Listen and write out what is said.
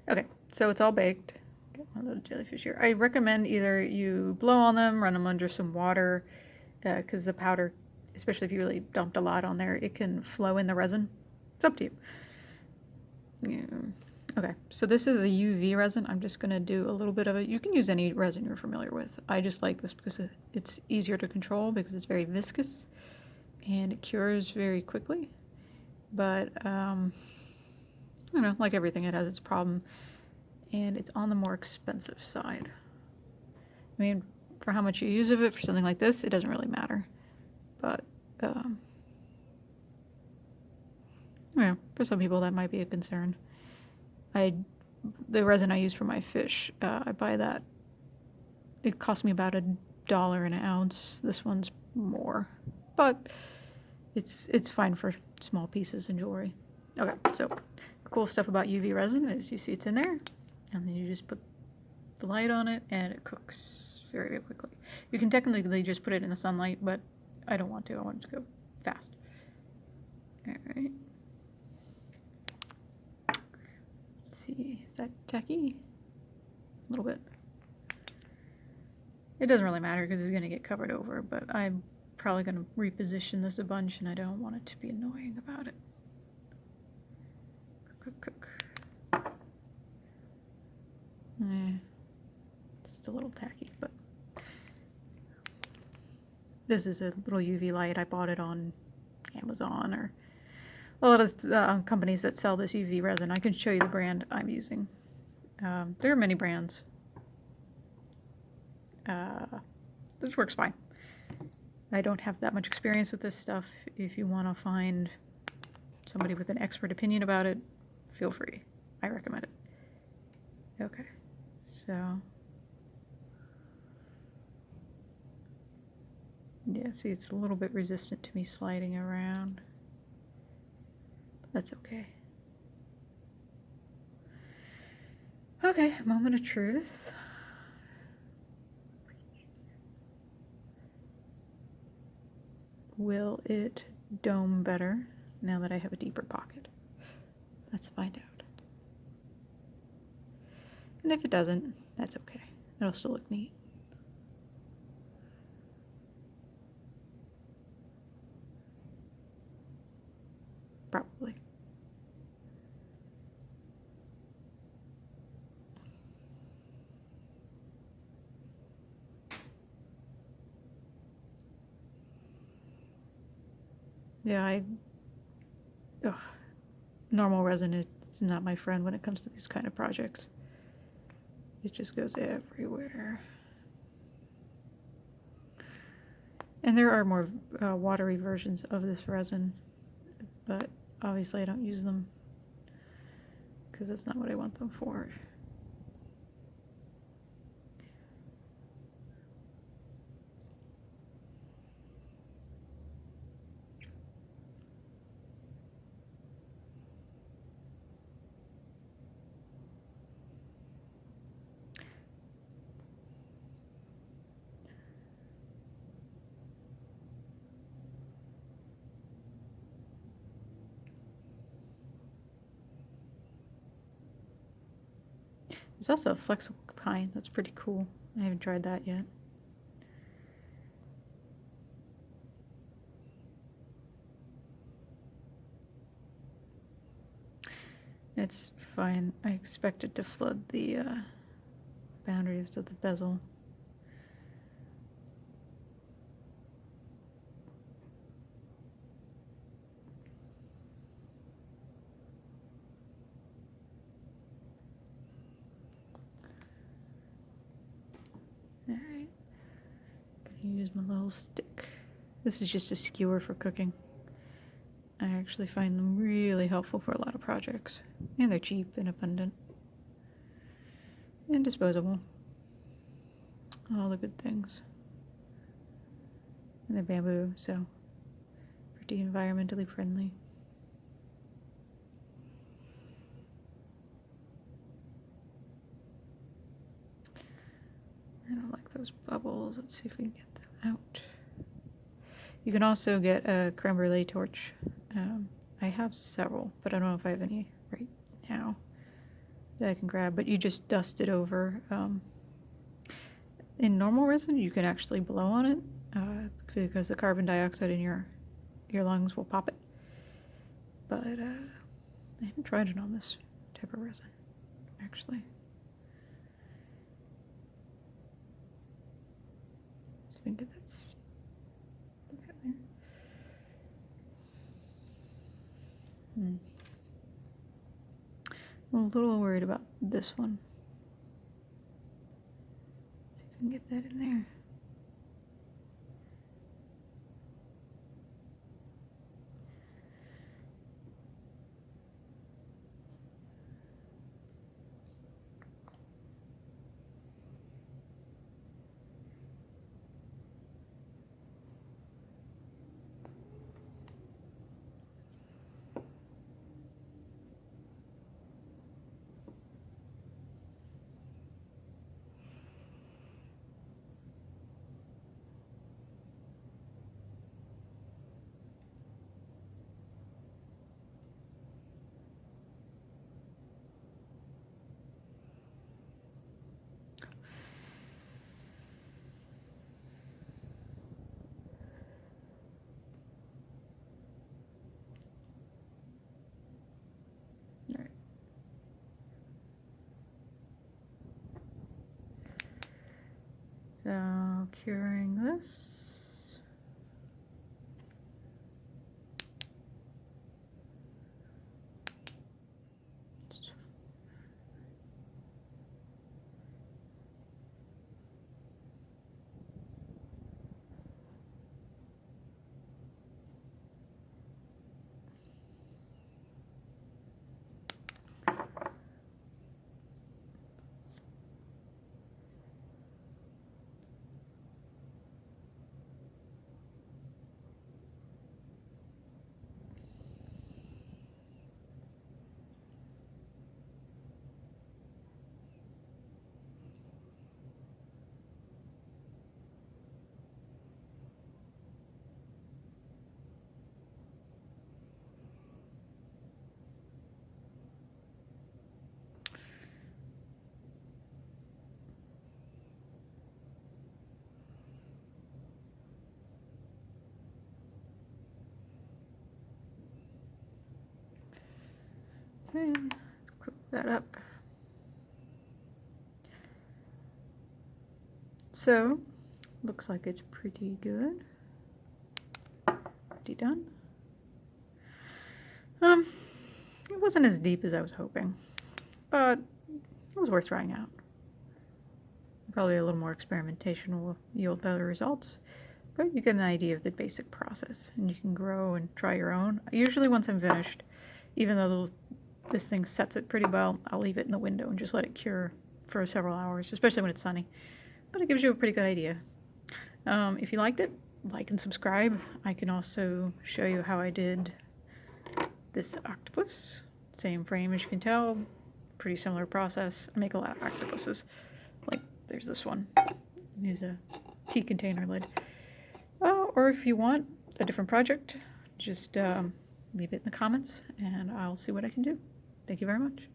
Okay, so it's all baked. Get one of those jellyfish here. I recommend either you blow on them, run them under some water, because the powder, especially if you really dumped a lot on there, it can flow in the resin. It's up to you. Yeah. Okay, so this is a UV resin. I'm just going to do a little bit of it. You can use any resin you're familiar with. I just like this because it's easier to control because it's very viscous and it cures very quickly. But, I don't know, like everything, it has its problem. And it's on the more expensive side. I mean, for how much you use of it for something like this, it doesn't really matter. But, for some people that might be a concern. The resin I use for my fish, I buy that. It costs me about $1 an ounce. This one's more, but it's fine for small pieces and jewelry. Okay, so the cool stuff about UV resin is you see it's in there, and then you just put the light on it, and it cooks very, very quickly. You can technically just put it in the sunlight, but I don't want to. I want it to go fast. All right. See, is that tacky? A little bit. It doesn't really matter because it's going to get covered over, but I'm probably going to reposition this a bunch and I don't want it to be annoying about it. Cook. It's a little tacky, but this is a little UV light. I bought it on Amazon or a lot of companies that sell this UV resin. I can show you the brand I'm using. There are many brands. This works fine. I don't have that much experience with this stuff. If you want to find somebody with an expert opinion about it, feel free. I recommend it. Okay, so yeah, see, it's a little bit resistant to me sliding around. That's okay. Okay, moment of truth. Will it dome better now that I have a deeper pocket? Let's find out. And if it doesn't, that's okay. It'll still look neat. Probably. Yeah, normal resin is not my friend when it comes to these kind of projects. It just goes everywhere. And there are more watery versions of this resin, but obviously I don't use them because that's not what I want them for. There's also a flexible pine. That's pretty cool. I haven't tried that yet. It's fine. I expect it to flood the boundaries of the bezel. Alright. Gonna use my little stick. This is just a skewer for cooking. I actually find them really helpful for a lot of projects. And they're cheap and abundant. And disposable. All the good things. And they're bamboo, so pretty environmentally friendly. I don't like those bubbles. Let's see if we can get them out. You can also get a creme brulee torch. I have several, but I don't know if I have any right now. that I can grab, but you just dust it over. In normal resin, you can actually blow on it because the carbon dioxide in your lungs will pop it. But I haven't tried it on this type of resin, actually. So we can get that stuck in there. I'm a little worried about this one. See if we can get that in there. So curing this. Okay, let's cook that up. So, looks like it's pretty good. Pretty done. It wasn't as deep as I was hoping, but it was worth trying out. Probably a little more experimentation will yield better results, but you get an idea of the basic process, and you can grow and try your own. Usually once I'm finished, even though this thing sets it pretty well, I'll leave it in the window and just let it cure for several hours, especially when it's sunny. But it gives you a pretty good idea. If you liked it, like and subscribe. I can also show you how I did this octopus. Same frame, as you can tell. Pretty similar process. I make a lot of octopuses. Like, there's this one. Use a tea container lid. Or if you want a different project, just leave it in the comments and I'll see what I can do. Thank you very much.